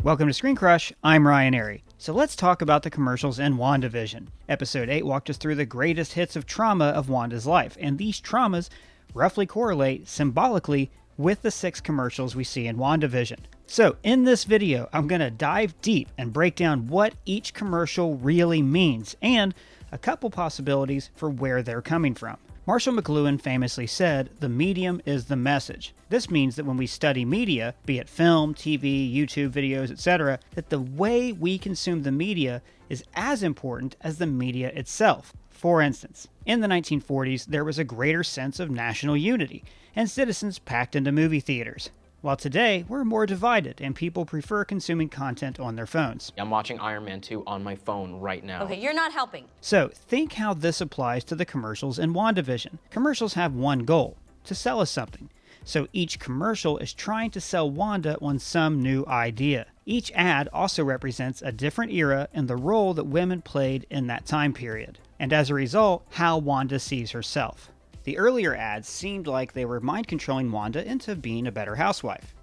Welcome to Screen Crush, I'm Ryan Airy. So let's talk about the commercials in WandaVision. Episode 8 walked us through the greatest hits of trauma of Wanda's life, and these traumas roughly correlate symbolically with the 6 commercials we see in WandaVision. So in this video, I'm going to dive deep and break down what each commercial really means, and a couple possibilities for where they're coming from. Marshall McLuhan famously said, "The medium is the message." This means that when we study media, be it film, TV, YouTube videos, etc., that the way we consume the media is as important as the media itself. For instance, in the 1940s, there was a greater sense of national unity, and citizens packed into movie theaters. While today, we're more divided, and people prefer consuming content on their phones. I'm watching Iron Man 2 on my phone right now. Okay, you're not helping. So, think how this applies to the commercials in WandaVision. Commercials have one goal: to sell us something. So each commercial is trying to sell Wanda on some new idea. Each ad also represents a different era and the role that women played in that time period, and as a result, how Wanda sees herself. The earlier ads seemed like they were mind-controlling Wanda into being a better housewife.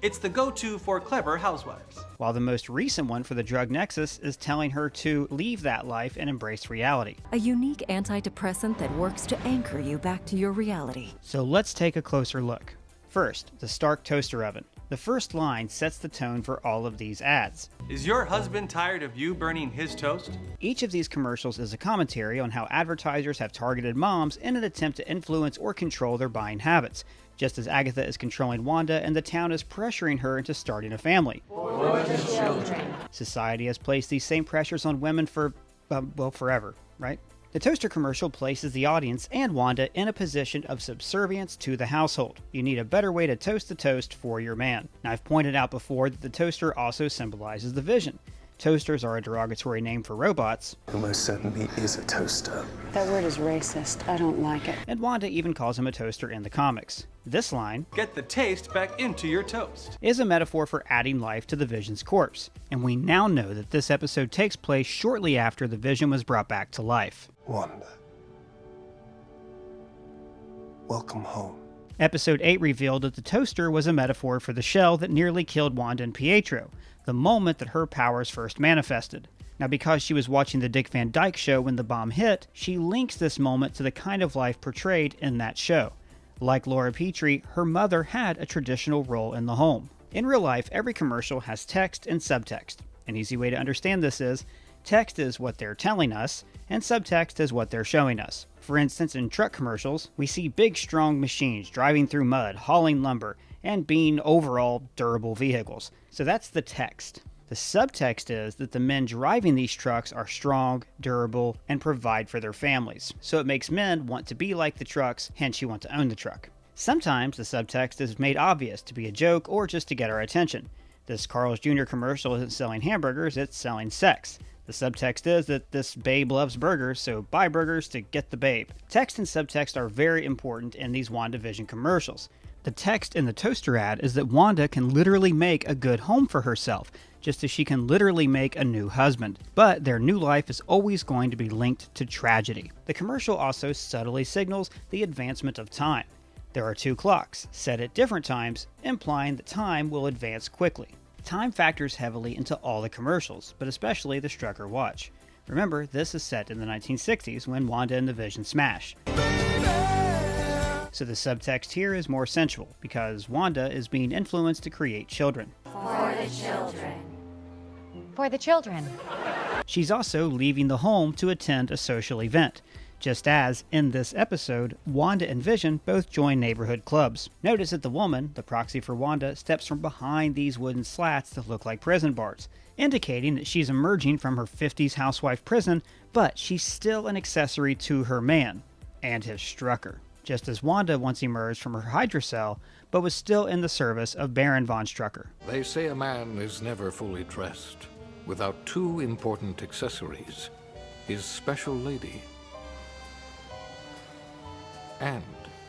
It's the go-to for clever housewives. While the most recent one for the drug Nexus is telling her to leave that life and embrace reality. A unique antidepressant that works to anchor you back to your reality. So let's take a closer look. First, the Stark toaster oven. The first line sets the tone for all of these ads. Is your husband tired of you burning his toast? Each of these commercials is a commentary on how advertisers have targeted moms in an attempt to influence or control their buying habits, just as Agatha is controlling Wanda and the town is pressuring her into starting a family. For the children. Society has placed these same pressures on women for, forever, right? The toaster commercial places the audience and Wanda in a position of subservience to the household. You need a better way to toast the toast for your man. Now, I've pointed out before that the toaster also symbolizes the vision. Toasters are a derogatory name for robots. Who most certainly is a toaster. That word is racist. I don't like it. And Wanda even calls him a toaster in the comics. This line, "Get the taste back into your toast," is a metaphor for adding life to the Vision's corpse. And we now know that this episode takes place shortly after the Vision was brought back to life. Wanda. Welcome home. Episode 8 revealed that the toaster was a metaphor for the shell that nearly killed Wanda and Pietro, the moment that her powers first manifested. Now, because she was watching the Dick Van Dyke Show when the bomb hit, she links this moment to the kind of life portrayed in that show. Like Laura Petrie, her mother had a traditional role in the home. In real life, every commercial has text and subtext. An easy way to understand this is, text is what they're telling us, and subtext is what they're showing us. For instance, in truck commercials, we see big, strong machines driving through mud, hauling lumber, and being overall durable vehicles. So that's the text. The subtext is that the men driving these trucks are strong, durable, and provide for their families. So it makes men want to be like the trucks, hence you want to own the truck. Sometimes the subtext is made obvious to be a joke or just to get our attention. This Carl's Jr. commercial isn't selling hamburgers, it's selling sex. The subtext is that this babe loves burgers, so buy burgers to get the babe. Text and subtext are very important in these WandaVision commercials. The text in the toaster ad is that Wanda can literally make a good home for herself, just as she can literally make a new husband. But their new life is always going to be linked to tragedy. The commercial also subtly signals the advancement of time. There are 2 clocks, set at different times, implying that time will advance quickly. Time factors heavily into all the commercials, but especially the Strucker watch. Remember, this is set in the 1960s when Wanda and the Vision smash. So the subtext here is more sensual, because Wanda is being influenced to create children. For the children. For the children. She's also leaving the home to attend a social event, just as, in this episode, Wanda and Vision both join neighborhood clubs. Notice that the woman, the proxy for Wanda, steps from behind these wooden slats that look like prison bars, indicating that she's emerging from her 50s housewife prison, but she's still an accessory to her man, and his Strucker. Just as Wanda once emerged from her Hydra cell, but was still in the service of Baron von Strucker. They say a man is never fully dressed without 2 important accessories: his special lady and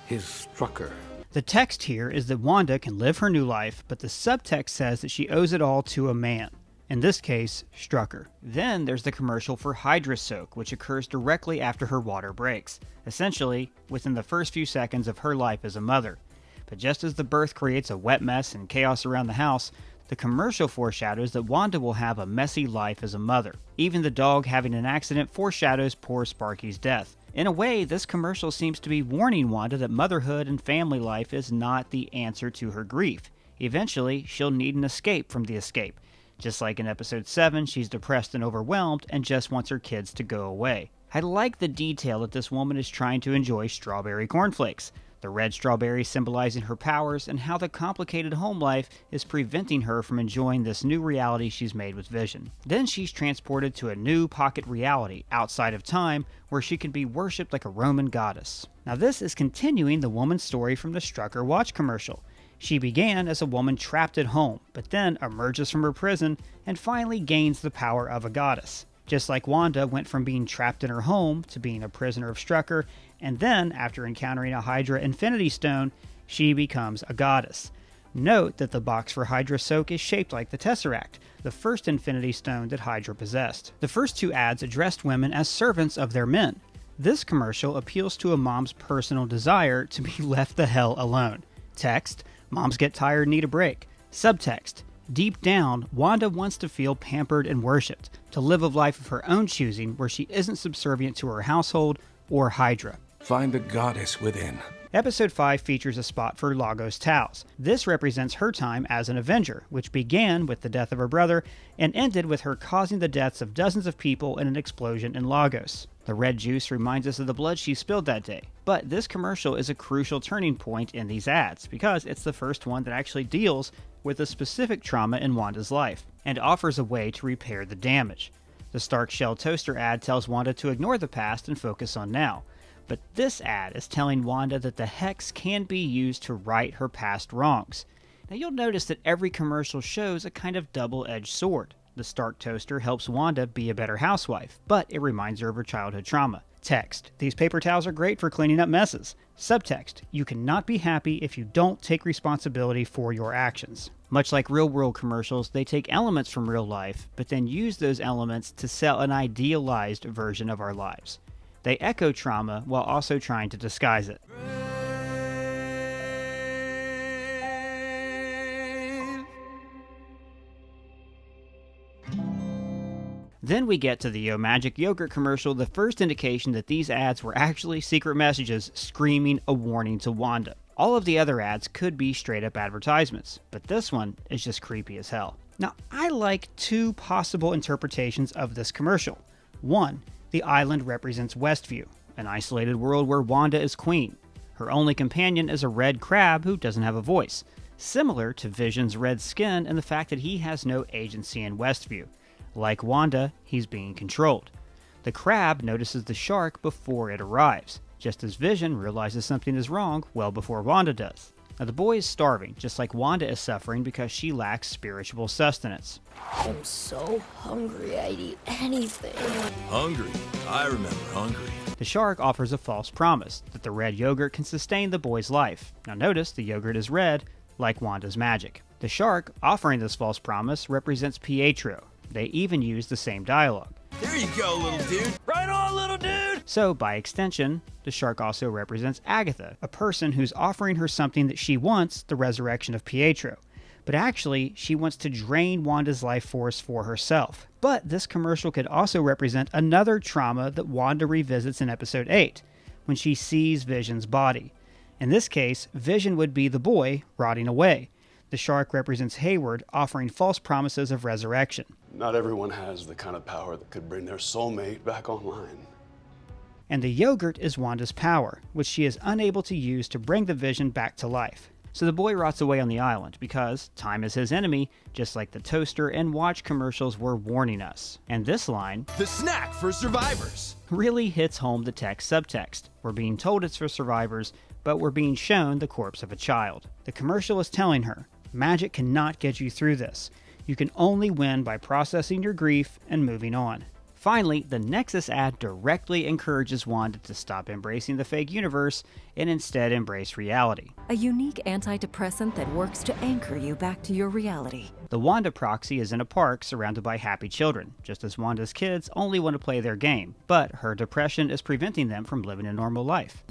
his Strucker. The text here is that Wanda can live her new life, but the subtext says that she owes it all to a man. In this case, Strucker. Then there's the commercial for Hydra Soak, which occurs directly after her water breaks, essentially within the first few seconds of her life as a mother. But just as the birth creates a wet mess and chaos around the house, The commercial foreshadows that Wanda will have a messy life as a mother. Even the dog having an accident foreshadows poor Sparky's death. In a way, this commercial seems to be warning Wanda that motherhood and family life is not the answer to her grief. Eventually, she'll need an escape from the escape. Just like in episode 7, she's depressed and overwhelmed and just wants her kids to go away. I like the detail that this woman is trying to enjoy strawberry cornflakes. The red strawberry symbolizing her powers, and how the complicated home life is preventing her from enjoying this new reality she's made with Vision. Then she's transported to a new pocket reality outside of time where she can be worshipped like a Roman goddess. Now this is continuing the woman's story from the Strucker watch commercial. She began as a woman trapped at home, but then emerges from her prison and finally gains the power of a goddess. Just like Wanda went from being trapped in her home to being a prisoner of Strucker, and then, after encountering a Hydra Infinity Stone, she becomes a goddess. Note that the box for Hydra Soak is shaped like the Tesseract, the first Infinity Stone that Hydra possessed. The first two ads addressed women as servants of their men. This commercial appeals to a mom's personal desire to be left the hell alone. Text: moms get tired and need a break. Subtext: deep down, Wanda wants to feel pampered and worshipped, to live a life of her own choosing where she isn't subservient to her household or Hydra. Find the goddess within. Episode 5 features a spot for Lagos Taos. This represents her time as an Avenger, which began with the death of her brother and ended with her causing the deaths of dozens of people in an explosion in Lagos. The red juice reminds us of the blood she spilled that day. But this commercial is a crucial turning point in these ads, because it's the first one that actually deals with a specific trauma in Wanda's life, and offers a way to repair the damage. The Stark Shell Toaster ad tells Wanda to ignore the past and focus on now. But this ad is telling Wanda that the hex can be used to right her past wrongs. Now you'll notice that every commercial shows a kind of double-edged sword. The Stark Toaster helps Wanda be a better housewife, but it reminds her of her childhood trauma. Text: these paper towels are great for cleaning up messes. Subtext: you cannot be happy if you don't take responsibility for your actions. Much like real-world commercials, they take elements from real life, but then use those elements to sell an idealized version of our lives. They echo trauma while also trying to disguise it. Then we get to the Yo Magic Yogurt commercial, the first indication that these ads were actually secret messages screaming a warning to Wanda. All of the other ads could be straight up advertisements, but this one is just creepy as hell. Now, I like two possible interpretations of this commercial. One, the island represents Westview, an isolated world where Wanda is queen. Her only companion is a red crab who doesn't have a voice, similar to Vision's red skin and the fact that he has no agency in Westview. Like Wanda, he's being controlled. The crab notices the shark before it arrives, just as Vision realizes something is wrong well before Wanda does. Now the boy is starving, just like Wanda is suffering because she lacks spiritual sustenance. I'm so hungry, I'd eat anything. Hungry? I remember hungry. The shark offers a false promise that the red yogurt can sustain the boy's life. Now notice the yogurt is red, like Wanda's magic. The shark offering this false promise represents Pietro. They even use the same dialogue. There you go, little dude. Right on, little dude! So, by extension, the shark also represents Agatha, a person who's offering her something that she wants, the resurrection of Pietro. But actually, she wants to drain Wanda's life force for herself. But this commercial could also represent another trauma that Wanda revisits in episode 8, when she sees Vision's body. In this case, Vision would be the boy rotting away. The shark represents Hayward, offering false promises of resurrection. Not everyone has the kind of power that could bring their soulmate back online. And the yogurt is Wanda's power, which she is unable to use to bring the Vision back to life. So the boy rots away on the island because time is his enemy, just like the toaster and watch commercials were warning us. And this line, the snack for survivors, really hits home the text subtext. We're being told it's for survivors, but we're being shown the corpse of a child. The commercial is telling her, magic cannot get you through this. You can only win by processing your grief and moving on. Finally, the Nexus ad directly encourages Wanda to stop embracing the fake universe and instead embrace reality. A unique antidepressant that works to anchor you back to your reality. The Wanda proxy is in a park surrounded by happy children, just as Wanda's kids only want to play their game, but her depression is preventing them from living a normal life.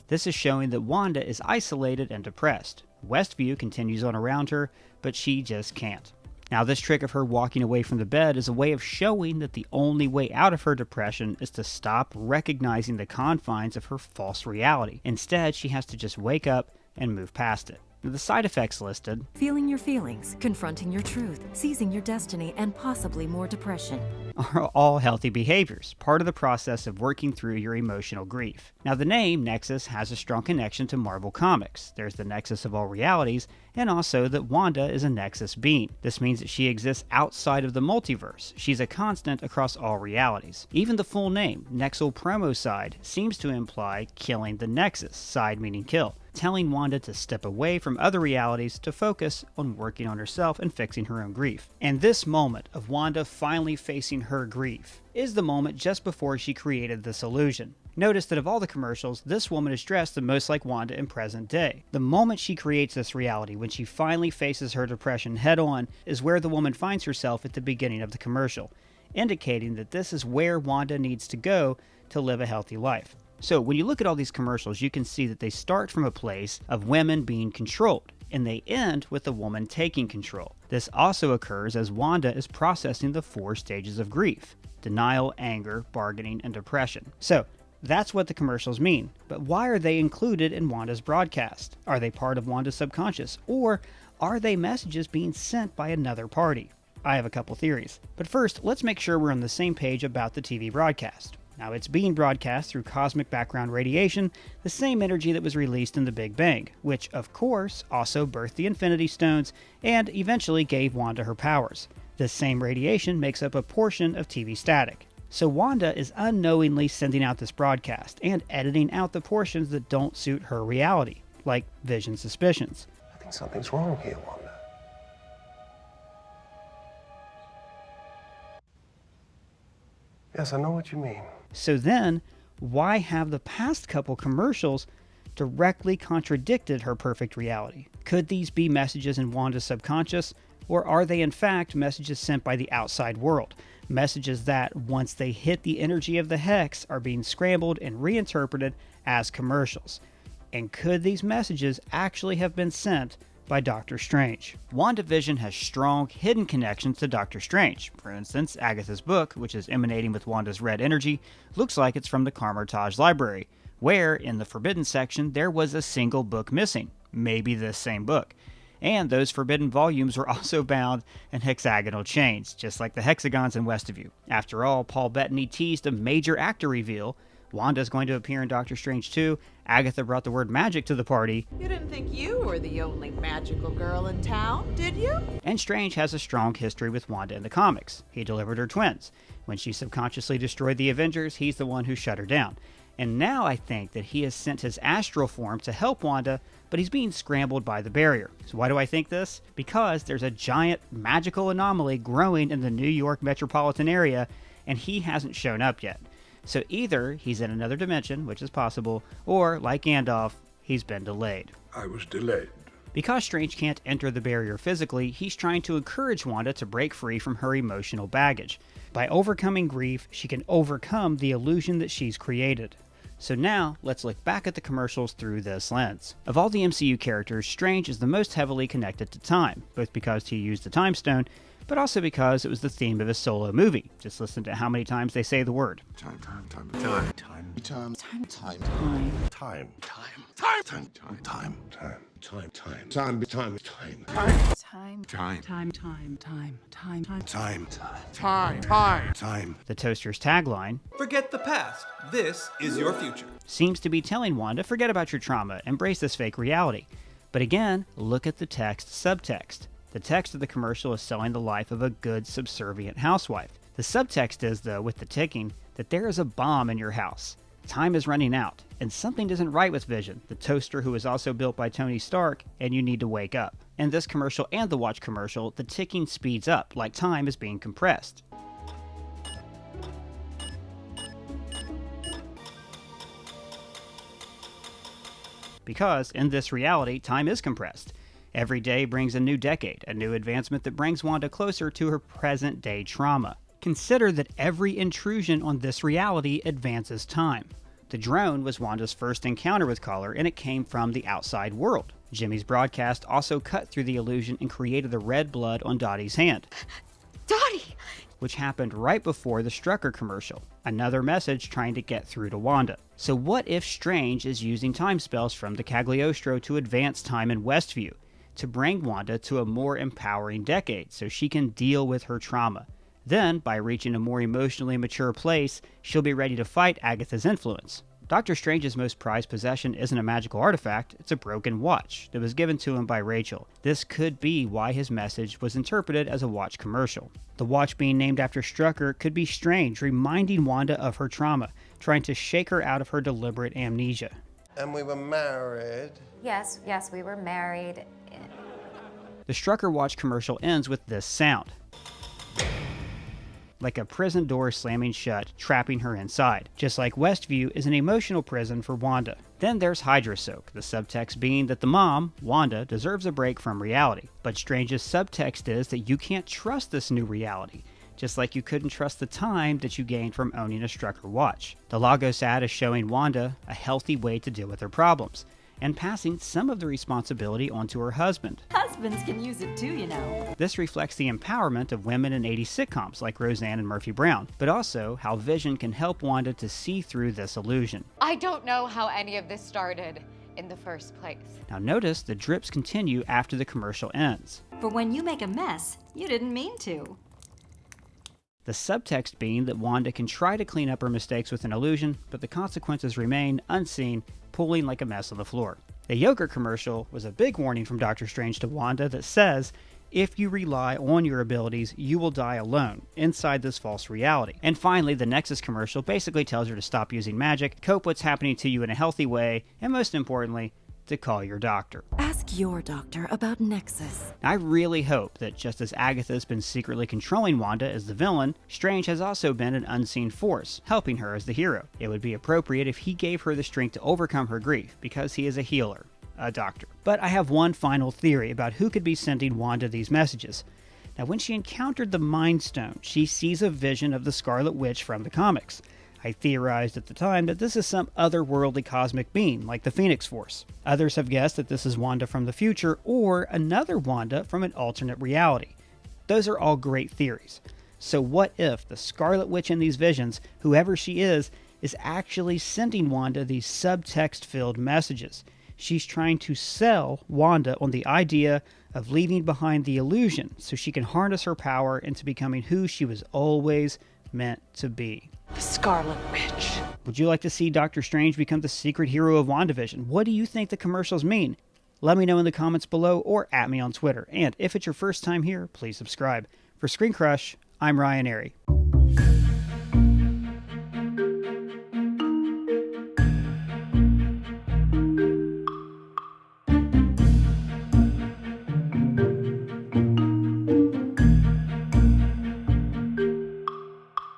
This is showing that Wanda is isolated and depressed. Westview continues on around her, but she just can't. Now, this trick of her walking away from the bed is a way of showing that the only way out of her depression is to stop recognizing the confines of her false reality. Instead, she has to just wake up and move past it. Now, the side effects listed: feeling your feelings, confronting your truth, seizing your destiny, and possibly more depression, are all healthy behaviors, part of the process of working through your emotional grief. Now, the name Nexus has a strong connection to Marvel Comics. There's the nexus of all realities, and also that Wanda is a Nexus being. This means that she exists outside of the multiverse. She's a constant across all realities. Even the full name, Nexal Promocide, seems to imply killing the Nexus, side meaning kill, telling Wanda to step away from other realities to focus on working on herself and fixing her own grief. And this moment of Wanda finally facing her grief is the moment just before she created this illusion. Notice that of all the commercials, this woman is dressed the most like Wanda in present day. The moment she creates this reality, when she finally faces her depression head on, is where the woman finds herself at the beginning of the commercial, indicating that this is where Wanda needs to go to live a healthy life. So when you look at all these commercials, you can see that they start from a place of women being controlled, and they end with a woman taking control. This also occurs as Wanda is processing the 4 stages of grief: denial, anger, bargaining, and depression. So that's what the commercials mean. But why are they included in Wanda's broadcast? Are they part of Wanda's subconscious? Or are they messages being sent by another party? I have a couple theories. But first, let's make sure we're on the same page about the TV broadcast. Now, it's being broadcast through cosmic background radiation, the same energy that was released in the Big Bang, which, of course, also birthed the Infinity Stones and eventually gave Wanda her powers. This same radiation makes up a portion of TV static. So Wanda is unknowingly sending out this broadcast and editing out the portions that don't suit her reality, like Vision's suspicions. I think something's wrong here, Wanda. Yes, I know what you mean. So then, why have the past couple commercials directly contradicted her perfect reality? Could these be messages in Wanda's subconscious, or are they in fact messages sent by the outside world? Messages that, once they hit the energy of the hex, are being scrambled and reinterpreted as commercials. And could these messages actually have been sent by Doctor Strange? WandaVision has strong hidden connections to Doctor Strange. For instance, Agatha's book, which is emanating with Wanda's red energy, looks like it's from the Kamar-Taj library, where in the Forbidden section there was a single book missing, maybe this same book. And those forbidden volumes were also bound in hexagonal chains, just like the hexagons in Westview. After all, Paul Bettany teased a major actor reveal. Wanda's going to appear in Doctor Strange 2. Agatha brought the word magic to the party. You didn't think you were the only magical girl in town, did you? And Strange has a strong history with Wanda in the comics. He delivered her twins. When she subconsciously destroyed the Avengers, he's the one who shut her down. And now I think that he has sent his astral form to help Wanda, but he's being scrambled by the barrier. So why do I think this? Because there's a giant magical anomaly growing in the New York metropolitan area, and he hasn't shown up yet. So either he's in another dimension, which is possible, or, like Gandalf, he's been delayed. I was delayed. Because Strange can't enter the barrier physically, he's trying to encourage Wanda to break free from her emotional baggage. By overcoming grief, she can overcome the illusion that she's created. So now, let's look back at the commercials through this lens. Of all the MCU characters, Strange is the most heavily connected to time, both because he used the Time Stone, but also because it was the theme of his solo movie. Just listen to how many times they say the word. Time. The toaster's tagline, "Forget the past. This is your future," seems to be telling Wanda, forget about your trauma, embrace this fake reality. But again, look at the text subtext. The text of the commercial is selling the life of a good, subservient housewife. The subtext is, though, with the ticking, that there is a bomb in your house. Time is running out, and something isn't right with Vision, the toaster who is also built by Tony Stark, and you need to wake up. In this commercial and the Watch commercial, the ticking speeds up, like time is being compressed. Because, in this reality, time is compressed. Every day brings a new decade, a new advancement that brings Wanda closer to her present-day trauma. Consider that every intrusion on this reality advances time. The drone was Wanda's first encounter with color, and it came from the outside world. Jimmy's broadcast also cut through the illusion and created the red blood on Dottie's hand. Dottie! Which happened right before the Strucker commercial. Another message trying to get through to Wanda. So what if Strange is using time spells from the Cagliostro to advance time in Westview, to bring Wanda to a more empowering decade so she can deal with her trauma? Then, by reaching a more emotionally mature place, she'll be ready to fight Agatha's influence. Doctor Strange's most prized possession isn't a magical artifact, it's a broken watch that was given to him by Rachel. This could be why his message was interpreted as a watch commercial. The watch being named after Strucker could be Strange reminding Wanda of her trauma, trying to shake her out of her deliberate amnesia. And we were married. Yes, we were married. The Strucker watch commercial ends with this sound. Like a prison door slamming shut, trapping her inside. Just like Westview is an emotional prison for Wanda. Then there's Hydra Soak, the subtext being that the mom, Wanda, deserves a break from reality. But Strange's subtext is that you can't trust this new reality, just like you couldn't trust the time that you gained from owning a Strucker watch. The Lagos ad is showing Wanda a healthy way to deal with her problems, and passing some of the responsibility onto her husband. Husbands can use it too, you know. This reflects the empowerment of women in 80s sitcoms like Roseanne and Murphy Brown, but also how Vision can help Wanda to see through this illusion. I don't know how any of this started in the first place. Now notice the drips continue after the commercial ends. For when you make a mess, you didn't mean to. The subtext being that Wanda can try to clean up her mistakes with an illusion, but the consequences remain unseen, pooling like a mess on the floor. The yogurt commercial was a big warning from Doctor Strange to Wanda that says, if you rely on your abilities, you will die alone, inside this false reality. And finally, the Nexus commercial basically tells her to stop using magic, cope what's happening to you in a healthy way, and most importantly, to call your doctor. Ask your doctor about Nexus. I really hope that just as Agatha's been secretly controlling Wanda as the villain, Strange has also been an unseen force, helping her as the hero. It would be appropriate if he gave her the strength to overcome her grief, because he is a healer, a doctor. But I have one final theory about who could be sending Wanda these messages. Now, when she encountered the Mind Stone, she sees a vision of the Scarlet Witch from the comics. I theorized at the time that this is some otherworldly cosmic being, like the Phoenix Force. Others have guessed that this is Wanda from the future, or another Wanda from an alternate reality. Those are all great theories. So what if the Scarlet Witch in these visions, whoever she is actually sending Wanda these subtext-filled messages? She's trying to sell Wanda on the idea of leaving behind the illusion so she can harness her power into becoming who she was always meant to be. The Scarlet Witch. Would you like to see Doctor Strange become the secret hero of WandaVision? What do you think the commercials mean? Let me know in the comments below or at me on Twitter. And if it's your first time here, please subscribe. For Screen Crush, I'm Ryan Airy.